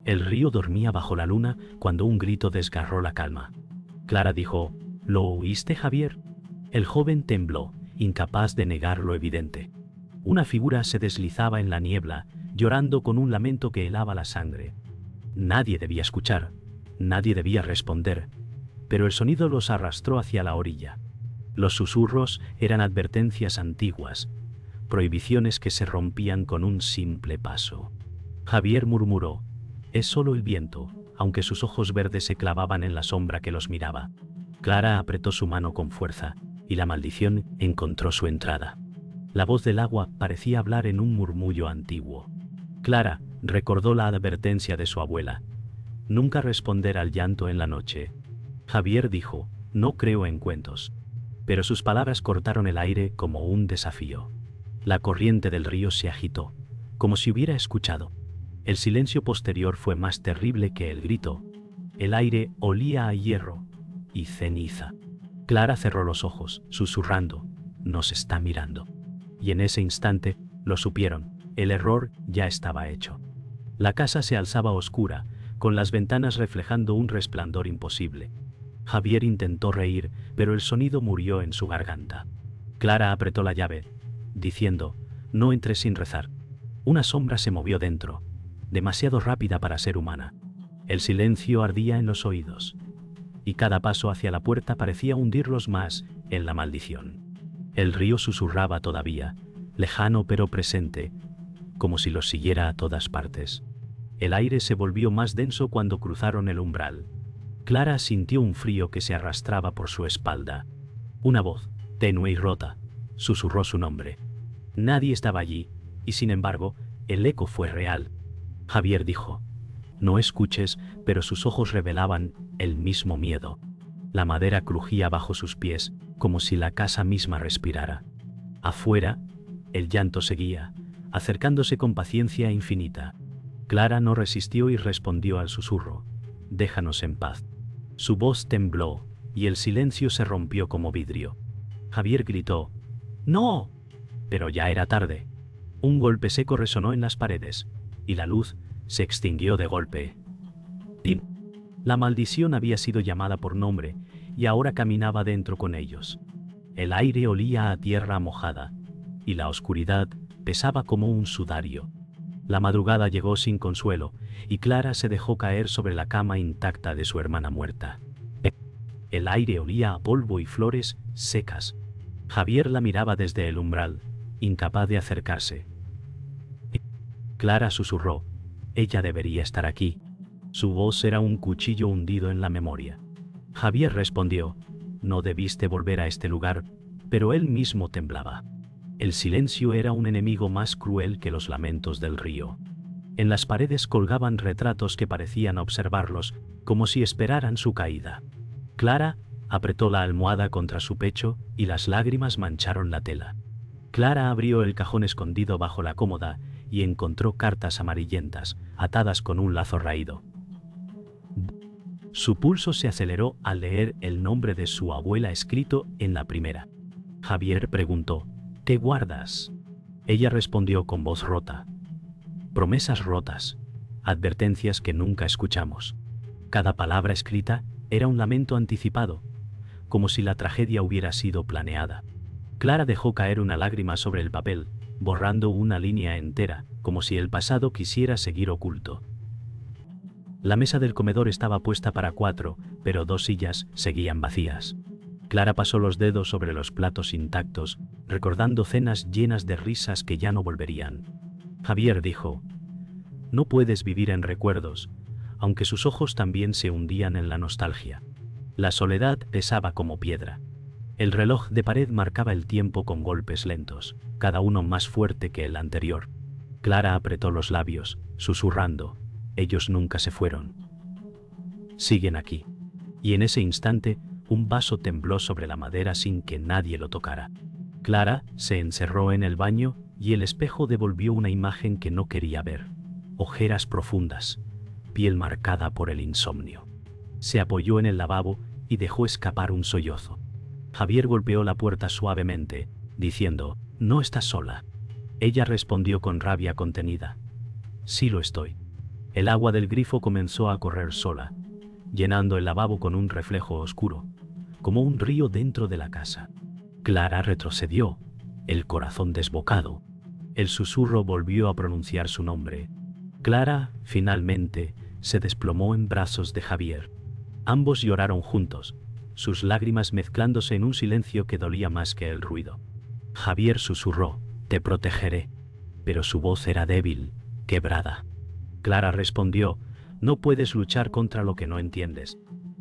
El río dormía bajo la luna cuando un grito desgarró la calma. Clara dijo: ¿Lo oíste, Javier? El joven tembló, incapaz de negar lo evidente. Una figura se deslizaba en la niebla, llorando con un lamento que helaba la sangre. Nadie debía escuchar, nadie debía responder, pero el sonido los arrastró hacia la orilla. Los susurros eran advertencias antiguas, prohibiciones que se rompían con un simple paso. Javier murmuró: «Es solo el viento», aunque sus ojos verdes se clavaban en la sombra que los miraba. Clara apretó su mano con fuerza, y la maldición encontró su entrada. La voz del agua parecía hablar en un murmullo antiguo. Clara recordó la advertencia de su abuela: nunca responder al llanto en la noche. Javier dijo: «No creo en cuentos». Pero sus palabras cortaron el aire como un desafío. La corriente del río se agitó, como si hubiera escuchado. El silencio posterior fue más terrible que el grito. El aire olía a hierro y ceniza. Clara cerró los ojos, susurrando: «Nos está mirando». Y en ese instante lo supieron: el error ya estaba hecho. La casa se alzaba oscura, con las ventanas reflejando un resplandor imposible. Javier intentó reír, pero el sonido murió en su garganta. Clara apretó la llave, diciendo: «No entres sin rezar». Una sombra se movió dentro, demasiado rápida para ser humana. El silencio ardía en los oídos, y cada paso hacia la puerta parecía hundirlos más en la maldición. El río susurraba todavía, lejano pero presente, como si los siguiera a todas partes. El aire se volvió más denso cuando cruzaron el umbral. Clara sintió un frío que se arrastraba por su espalda. Una voz, tenue y rota, susurró su nombre. Nadie estaba allí, y sin embargo, el eco fue real. Javier dijo: «No escuches», pero sus ojos revelaban el mismo miedo. La madera crujía bajo sus pies, como si la casa misma respirara. Afuera, el llanto seguía, acercándose con paciencia infinita. Clara no resistió y respondió al susurro: «Déjanos en paz». Su voz tembló, y el silencio se rompió como vidrio. Javier gritó: «¡No!». Pero ya era tarde. Un golpe seco resonó en las paredes, y la luz se extinguió de golpe. ¡Tim! La maldición había sido llamada por nombre, y ahora caminaba dentro con ellos. El aire olía a tierra mojada, y la oscuridad pesaba como un sudario. La madrugada llegó sin consuelo, y Clara se dejó caer sobre la cama intacta de su hermana muerta. El aire olía a polvo y flores secas. Javier la miraba desde el umbral, incapaz de acercarse. Clara susurró: «Ella debería estar aquí». Su voz era un cuchillo hundido en la memoria. Javier respondió: «No debiste volver a este lugar», pero él mismo temblaba. El silencio era un enemigo más cruel que los lamentos del río. En las paredes colgaban retratos que parecían observarlos, como si esperaran su caída. Clara apretó la almohada contra su pecho y las lágrimas mancharon la tela. Clara abrió el cajón escondido bajo la cómoda y encontró cartas amarillentas, atadas con un lazo raído. Su pulso se aceleró al leer el nombre de su abuela escrito en la primera. Javier preguntó: «¿Qué guardas?». Ella respondió con voz rota: «Promesas rotas, advertencias que nunca escuchamos». Cada palabra escrita era un lamento anticipado, como si la tragedia hubiera sido planeada. Clara dejó caer una lágrima sobre el papel, borrando una línea entera, como si el pasado quisiera seguir oculto. La mesa del comedor estaba puesta para 4, pero 2 sillas seguían vacías. Clara pasó los dedos sobre los platos intactos, recordando cenas llenas de risas que ya no volverían. Javier dijo: «No puedes vivir en recuerdos», aunque sus ojos también se hundían en la nostalgia. La soledad pesaba como piedra. El reloj de pared marcaba el tiempo con golpes lentos, cada uno más fuerte que el anterior. Clara apretó los labios, susurrando: «Ellos nunca se fueron. Siguen aquí». Y en ese instante, un vaso tembló sobre la madera sin que nadie lo tocara. Clara se encerró en el baño y el espejo devolvió una imagen que no quería ver: ojeras profundas, piel marcada por el insomnio. Se apoyó en el lavabo y dejó escapar un sollozo. Javier golpeó la puerta suavemente, diciendo: «No estás sola». Ella respondió con rabia contenida: «Sí lo estoy». El agua del grifo comenzó a correr sola, llenando el lavabo con un reflejo oscuro, como un río dentro de la casa. Clara retrocedió, el corazón desbocado. El susurro volvió a pronunciar su nombre. Clara, finalmente, se desplomó en brazos de Javier. Ambos lloraron juntos, sus lágrimas mezclándose en un silencio que dolía más que el ruido. Javier susurró, «Te protegeré», pero su voz era débil, quebrada. Clara respondió, «No puedes luchar contra lo que no entiendes».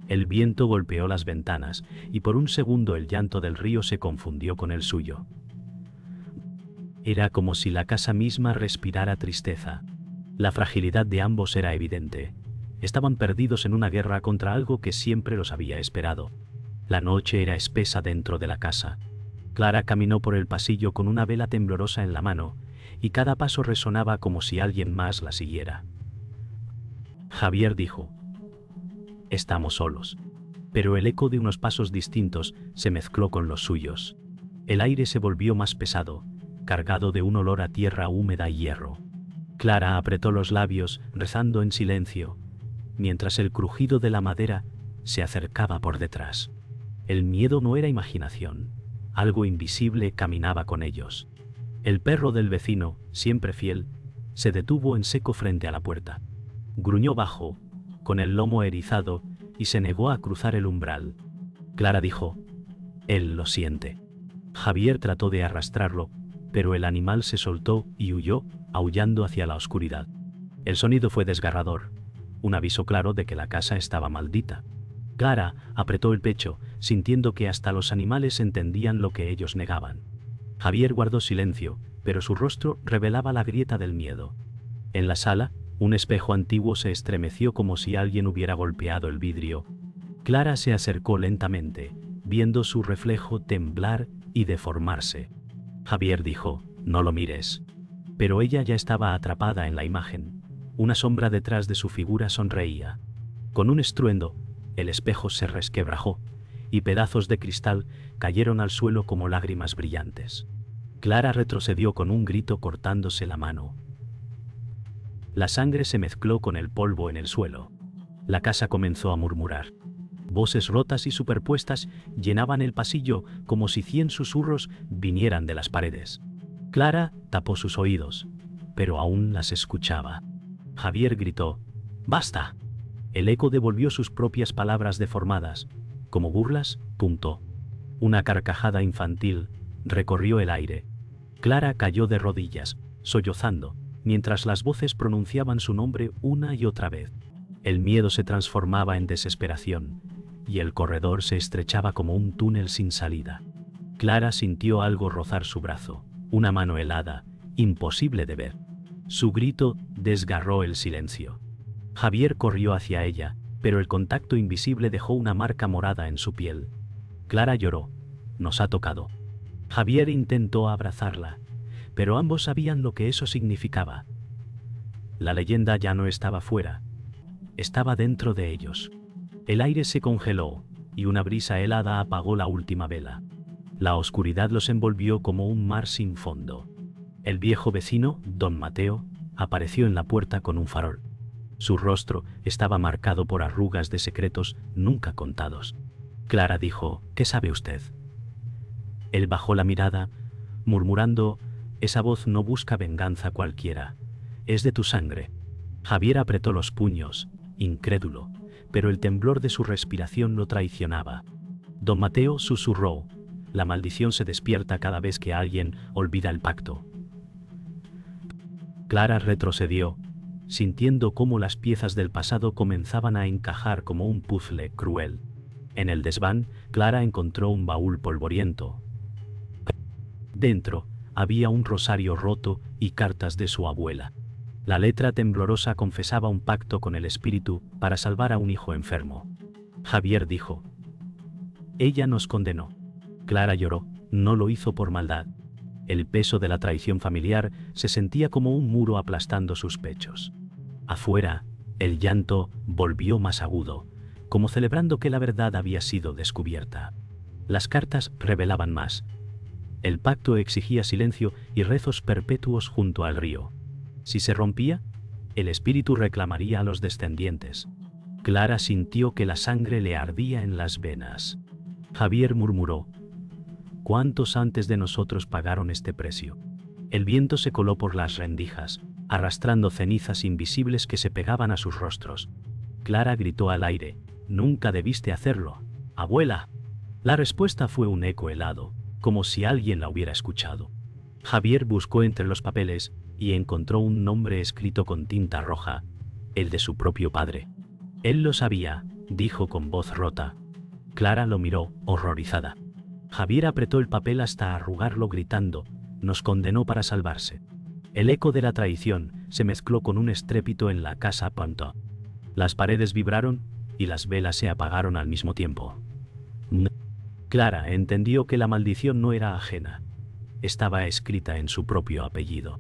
El viento golpeó las ventanas, y por un segundo el llanto del río se confundió con el suyo. Era como si la casa misma respirara tristeza. La fragilidad de ambos era evidente. Estaban perdidos en una guerra contra algo que siempre los había esperado. La noche era espesa dentro de la casa. Clara caminó por el pasillo con una vela temblorosa en la mano, y cada paso resonaba como si alguien más la siguiera. Javier dijo, «Estamos solos». Pero el eco de unos pasos distintos se mezcló con los suyos. El aire se volvió más pesado, cargado de un olor a tierra húmeda y hierro. Clara apretó los labios, rezando en silencio, mientras el crujido de la madera se acercaba por detrás. El miedo no era imaginación, algo invisible caminaba con ellos. El perro del vecino, siempre fiel, se detuvo en seco frente a la puerta. Gruñó bajo, con el lomo erizado, y se negó a cruzar el umbral. Clara dijo, «Él lo siente». Javier trató de arrastrarlo, pero el animal se soltó y huyó, aullando hacia la oscuridad. El sonido fue desgarrador, un aviso claro de que la casa estaba maldita. Clara apretó el pecho, sintiendo que hasta los animales entendían lo que ellos negaban. Javier guardó silencio, pero su rostro revelaba la grieta del miedo. En la sala, un espejo antiguo se estremeció como si alguien hubiera golpeado el vidrio. Clara se acercó lentamente, viendo su reflejo temblar y deformarse. Javier dijo, «No lo mires». Pero ella ya estaba atrapada en la imagen. Una sombra detrás de su figura sonreía. Con un estruendo, el espejo se resquebrajó, y pedazos de cristal cayeron al suelo como lágrimas brillantes. Clara retrocedió con un grito cortándose la mano. La sangre se mezcló con el polvo en el suelo. La casa comenzó a murmurar. Voces rotas y superpuestas llenaban el pasillo como si 100 susurros vinieran de las paredes. Clara tapó sus oídos, pero aún las escuchaba. Javier gritó, «¡Basta!». El eco devolvió sus propias palabras deformadas, como burlas, punto. Una carcajada infantil recorrió el aire. Clara cayó de rodillas, sollozando, mientras las voces pronunciaban su nombre una y otra vez. El miedo se transformaba en desesperación, y el corredor se estrechaba como un túnel sin salida. Clara sintió algo rozar su brazo, una mano helada, imposible de ver. Su grito desgarró el silencio. Javier corrió hacia ella, pero el contacto invisible dejó una marca morada en su piel. Clara lloró. «Nos ha tocado». Javier intentó abrazarla, pero ambos sabían lo que eso significaba. La leyenda ya no estaba fuera, estaba dentro de ellos. El aire se congeló, y una brisa helada apagó la última vela. La oscuridad los envolvió como un mar sin fondo. El viejo vecino, don Mateo, apareció en la puerta con un farol. Su rostro estaba marcado por arrugas de secretos nunca contados. Clara dijo, «¿Qué sabe usted?». Él bajó la mirada, murmurando, «Esa voz no busca venganza cualquiera, es de tu sangre». Javier apretó los puños, incrédulo, pero el temblor de su respiración lo traicionaba. Don Mateo susurró, «La maldición se despierta cada vez que alguien olvida el pacto». Clara retrocedió, sintiendo cómo las piezas del pasado comenzaban a encajar como un puzzle cruel. En el desván, Clara encontró un baúl polvoriento. Dentro, había un rosario roto y cartas de su abuela. La letra temblorosa confesaba un pacto con el espíritu para salvar a un hijo enfermo. Javier dijo, «Ella nos condenó». Clara lloró, no lo hizo por maldad. El peso de la traición familiar se sentía como un muro aplastando sus pechos. Afuera, el llanto volvió más agudo, como celebrando que la verdad había sido descubierta. Las cartas revelaban más. El pacto exigía silencio y rezos perpetuos junto al río. Si se rompía, El espíritu reclamaría a los descendientes. Clara sintió que la sangre le ardía en las venas. Javier murmuró: ¿cuántos antes de nosotros pagaron este precio? El viento se coló por las rendijas, arrastrando cenizas invisibles que se pegaban a sus rostros. Clara gritó al aire: «Nunca debiste hacerlo, abuela». La respuesta fue un eco helado, como si alguien la hubiera escuchado. Javier buscó entre los papeles y encontró un nombre escrito con tinta roja, el de su propio padre. Él lo sabía, dijo con voz rota. Clara lo miró, horrorizada. Javier apretó el papel hasta arrugarlo gritando: «Nos condenó para salvarse». El eco de la traición se mezcló con un estrépito en la casa pronto. Las paredes vibraron y las velas se apagaron al mismo tiempo. Clara entendió que la maldición no era ajena. Estaba escrita en su propio apellido.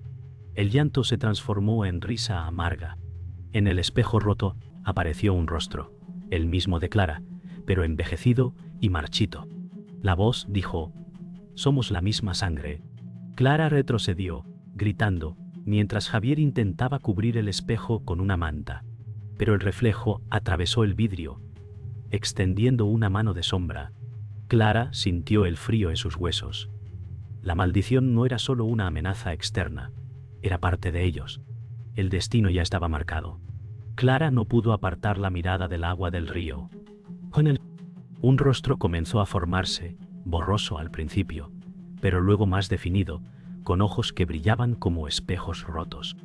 El llanto se transformó en risa amarga. En el espejo roto apareció un rostro, el mismo de Clara, pero envejecido y marchito. La voz dijo: «Somos la misma sangre». Clara retrocedió, gritando, mientras Javier intentaba cubrir el espejo con una manta. Pero el reflejo atravesó el vidrio, extendiendo una mano de sombra. Clara sintió el frío en sus huesos. La maldición no era solo una amenaza externa, era parte de ellos. El destino ya estaba marcado. Clara no pudo apartar la mirada del agua del río. Un rostro comenzó a formarse, borroso al principio, pero luego más definido, con ojos que brillaban como espejos rotos.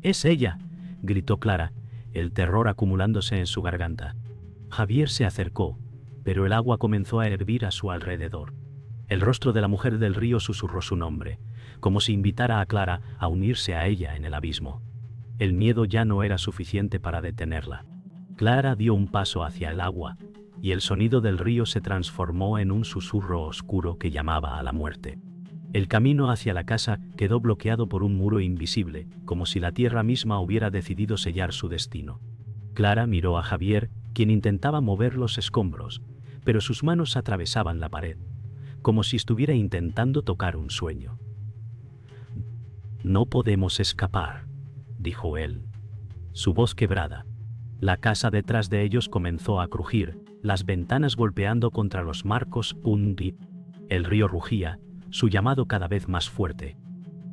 «¡Es ella!», gritó Clara, el terror acumulándose en su garganta. Javier se acercó, pero el agua comenzó a hervir a su alrededor. El rostro de la mujer del río susurró su nombre, como si invitara a Clara a unirse a ella en el abismo. El miedo ya no era suficiente para detenerla. Clara dio un paso hacia el agua, y el sonido del río se transformó en un susurro oscuro que llamaba a la muerte. El camino hacia la casa quedó bloqueado por un muro invisible, como si la tierra misma hubiera decidido sellar su destino. Clara miró a Javier, quien intentaba mover los escombros, pero sus manos atravesaban la pared, como si estuviera intentando tocar un sueño. «No podemos escapar», dijo él, su voz quebrada. La casa detrás de ellos comenzó a crujir, las ventanas golpeando contra los marcos. El río rugía, su llamado cada vez más fuerte.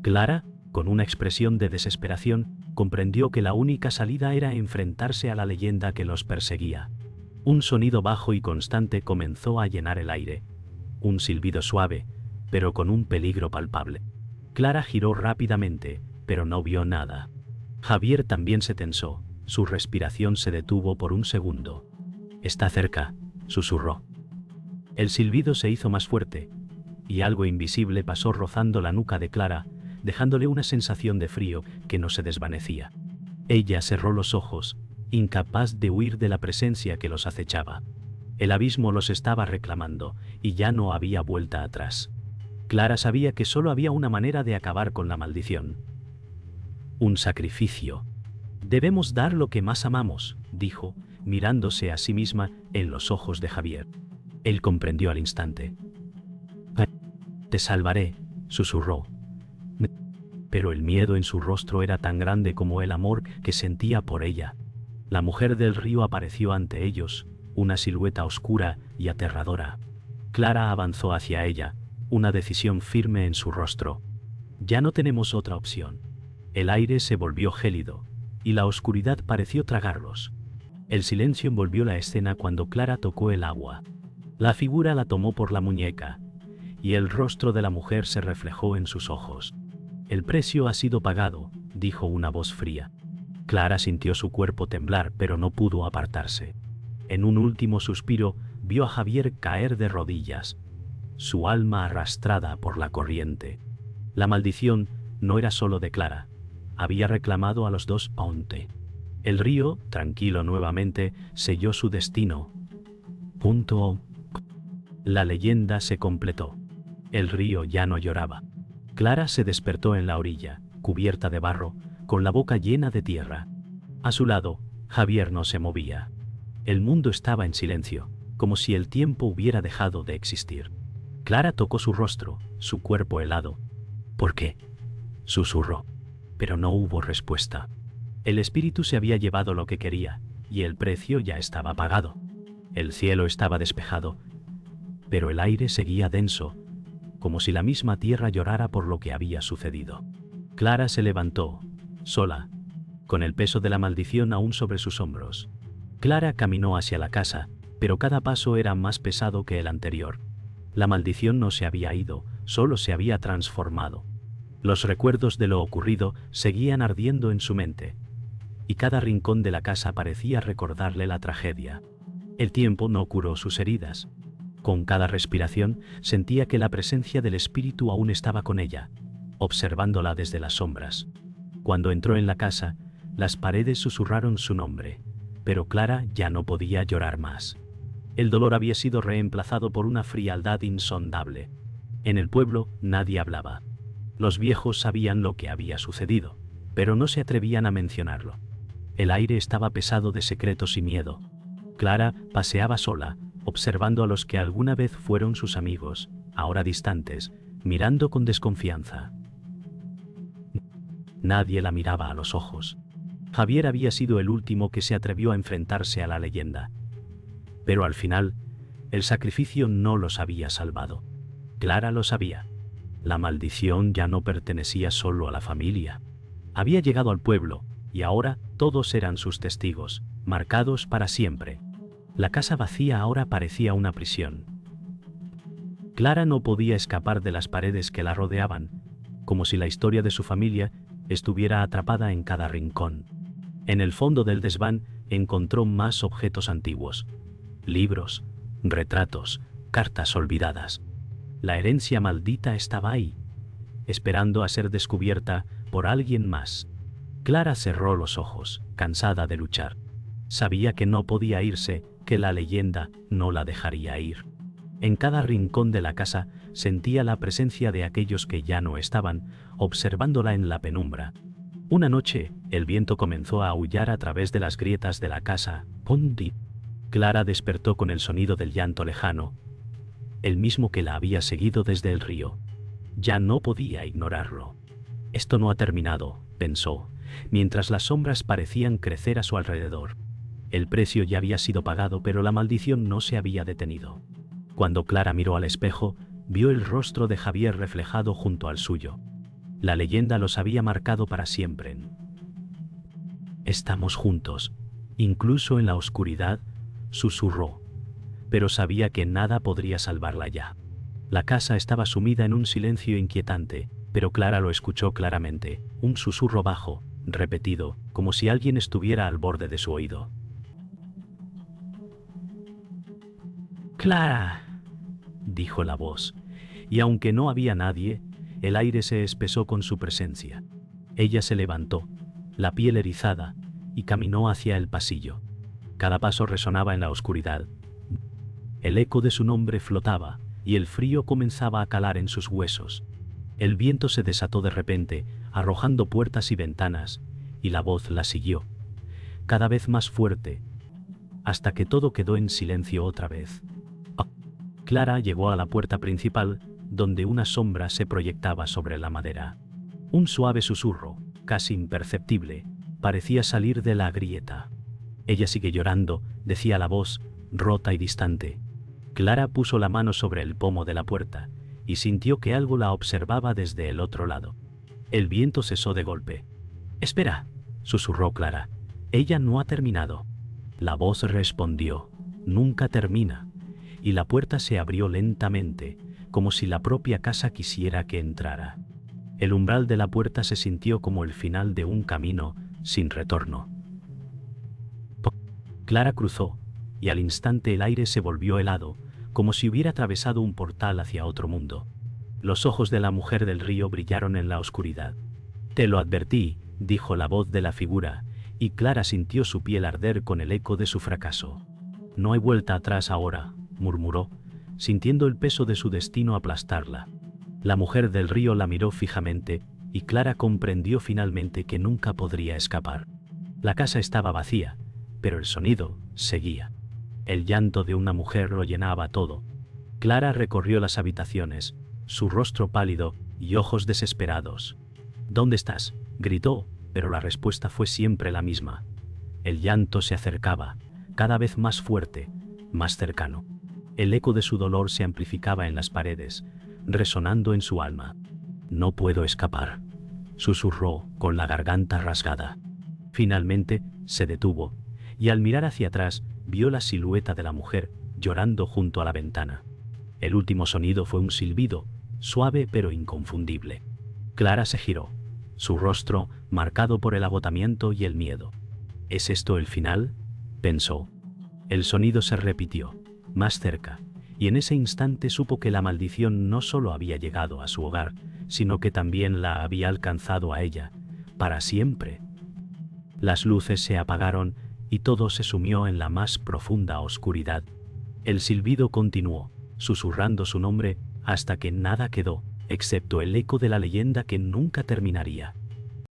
Clara, con una expresión de desesperación, comprendió que la única salida era enfrentarse a la leyenda que los perseguía. Un sonido bajo y constante comenzó a llenar el aire. Un silbido suave, pero con un peligro palpable. Clara giró rápidamente, pero no vio nada. Javier también se tensó, su respiración se detuvo por un segundo. «Está cerca», susurró. El silbido se hizo más fuerte, y algo invisible pasó rozando la nuca de Clara, dejándole una sensación de frío que no se desvanecía. Ella cerró los ojos, incapaz de huir de la presencia que los acechaba. El abismo los estaba reclamando, y ya no había vuelta atrás. Clara sabía que solo había una manera de acabar con la maldición. Un sacrificio. «Debemos dar lo que más amamos», dijo, mirándose a sí misma en los ojos de Javier. Él comprendió al instante. «Te salvaré», susurró. Pero el miedo en su rostro era tan grande como el amor que sentía por ella. La mujer del río apareció ante ellos, una silueta oscura y aterradora. Clara avanzó hacia ella, una decisión firme en su rostro. «Ya no tenemos otra opción». El aire se volvió gélido, y la oscuridad pareció tragarlos. El silencio envolvió la escena cuando Clara tocó el agua. La figura la tomó por la muñeca, y el rostro de la mujer se reflejó en sus ojos. «El precio ha sido pagado», dijo una voz fría. Clara sintió su cuerpo temblar, pero no pudo apartarse. En un último suspiro, vio a Javier caer de rodillas, su alma arrastrada por la corriente. La maldición no era solo de Clara. Había reclamado a los dos Ponte. El río, tranquilo nuevamente, selló su destino. La leyenda se completó. El río ya no lloraba. Clara se despertó en la orilla, cubierta de barro, con la boca llena de tierra. A su lado, Javier no se movía. El mundo estaba en silencio, como si el tiempo hubiera dejado de existir. Clara tocó su rostro, su cuerpo helado. «¿Por qué?», susurró. Pero no hubo respuesta. El espíritu se había llevado lo que quería, y el precio ya estaba pagado. El cielo estaba despejado, pero el aire seguía denso, como si la misma tierra llorara por lo que había sucedido. Clara se levantó, sola, con el peso de la maldición aún sobre sus hombros. Clara caminó hacia la casa, pero cada paso era más pesado que el anterior. La maldición no se había ido, solo se había transformado. Los recuerdos de lo ocurrido seguían ardiendo en su mente, y cada rincón de la casa parecía recordarle la tragedia. El tiempo no curó sus heridas. Con cada respiración sentía que la presencia del espíritu aún estaba con ella, observándola desde las sombras. Cuando entró en la casa, las paredes susurraron su nombre, pero Clara ya no podía llorar más. El dolor había sido reemplazado por una frialdad insondable. En el pueblo nadie hablaba. Los viejos sabían lo que había sucedido, pero no se atrevían a mencionarlo. El aire estaba pesado de secretos y miedo. Clara paseaba sola, observando a los que alguna vez fueron sus amigos, ahora distantes, mirando con desconfianza. Nadie la miraba a los ojos. Javier había sido el último que se atrevió a enfrentarse a la leyenda. Pero al final, el sacrificio no los había salvado. Clara lo sabía. La maldición ya no pertenecía solo a la familia. Había llegado al pueblo, y ahora todos eran sus testigos, marcados para siempre. La casa vacía ahora parecía una prisión. Clara no podía escapar de las paredes que la rodeaban, como si la historia de su familia estuviera atrapada en cada rincón. En el fondo del desván encontró más objetos antiguos: libros, retratos, cartas olvidadas. La herencia maldita estaba ahí, esperando a ser descubierta por alguien más. Clara cerró los ojos, cansada de luchar. Sabía que no podía irse, que la leyenda no la dejaría ir. En cada rincón de la casa sentía la presencia de aquellos que ya no estaban, observándola en la penumbra. Una noche, el viento comenzó a aullar a través de las grietas de la casa. ¡Pondi! Clara despertó con el sonido del llanto lejano, el mismo que la había seguido desde el río. Ya no podía ignorarlo. Esto no ha terminado, pensó, mientras las sombras parecían crecer a su alrededor. El precio ya había sido pagado, pero la maldición no se había detenido. Cuando Clara miró al espejo, vio el rostro de Javier reflejado junto al suyo. La leyenda los había marcado para siempre. «Estamos juntos», incluso en la oscuridad, susurró, pero sabía que nada podría salvarla ya. La casa estaba sumida en un silencio inquietante, pero Clara lo escuchó claramente, un susurro bajo, repetido, como si alguien estuviera al borde de su oído. «Clara», dijo la voz, y aunque no había nadie, el aire se espesó con su presencia. Ella se levantó, la piel erizada, y caminó hacia el pasillo. Cada paso resonaba en la oscuridad. El eco de su nombre flotaba, y el frío comenzaba a calar en sus huesos. El viento se desató de repente, arrojando puertas y ventanas, y la voz la siguió, cada vez más fuerte, hasta que todo quedó en silencio otra vez. Clara llegó a la puerta principal, donde una sombra se proyectaba sobre la madera. Un suave susurro, casi imperceptible, parecía salir de la grieta. «Ella sigue llorando», decía la voz, rota y distante. Clara puso la mano sobre el pomo de la puerta, y sintió que algo la observaba desde el otro lado. El viento cesó de golpe. «Espera», susurró Clara, «ella no ha terminado». La voz respondió: «Nunca termina», y la puerta se abrió lentamente, como si la propia casa quisiera que entrara. El umbral de la puerta se sintió como el final de un camino sin retorno. Clara cruzó, y al instante el aire se volvió helado, como si hubiera atravesado un portal hacia otro mundo. Los ojos de la mujer del río brillaron en la oscuridad. «Te lo advertí», dijo la voz de la figura, y Clara sintió su piel arder con el eco de su fracaso. «No hay vuelta atrás ahora», murmuró, sintiendo el peso de su destino aplastarla. La mujer del río la miró fijamente, y Clara comprendió finalmente que nunca podría escapar. La casa estaba vacía, pero el sonido seguía. El llanto de una mujer lo llenaba todo. Clara recorrió las habitaciones, su rostro pálido y ojos desesperados. «¿Dónde estás?», gritó, pero la respuesta fue siempre la misma. El llanto se acercaba, cada vez más fuerte, más cercano. El eco de su dolor se amplificaba en las paredes, resonando en su alma. «No puedo escapar», susurró con la garganta rasgada. Finalmente, se detuvo, y al mirar hacia atrás, vio la silueta de la mujer llorando junto a la ventana. El último sonido fue un silbido, suave pero inconfundible. Clara se giró, su rostro marcado por el agotamiento y el miedo. «¿Es esto el final?», pensó. El sonido se repitió, más cerca, y en ese instante supo que la maldición no solo había llegado a su hogar, sino que también la había alcanzado a ella, para siempre. Las luces se apagaron y todo se sumió en la más profunda oscuridad. El silbido continuó, susurrando su nombre, hasta que nada quedó, excepto el eco de la leyenda que nunca terminaría.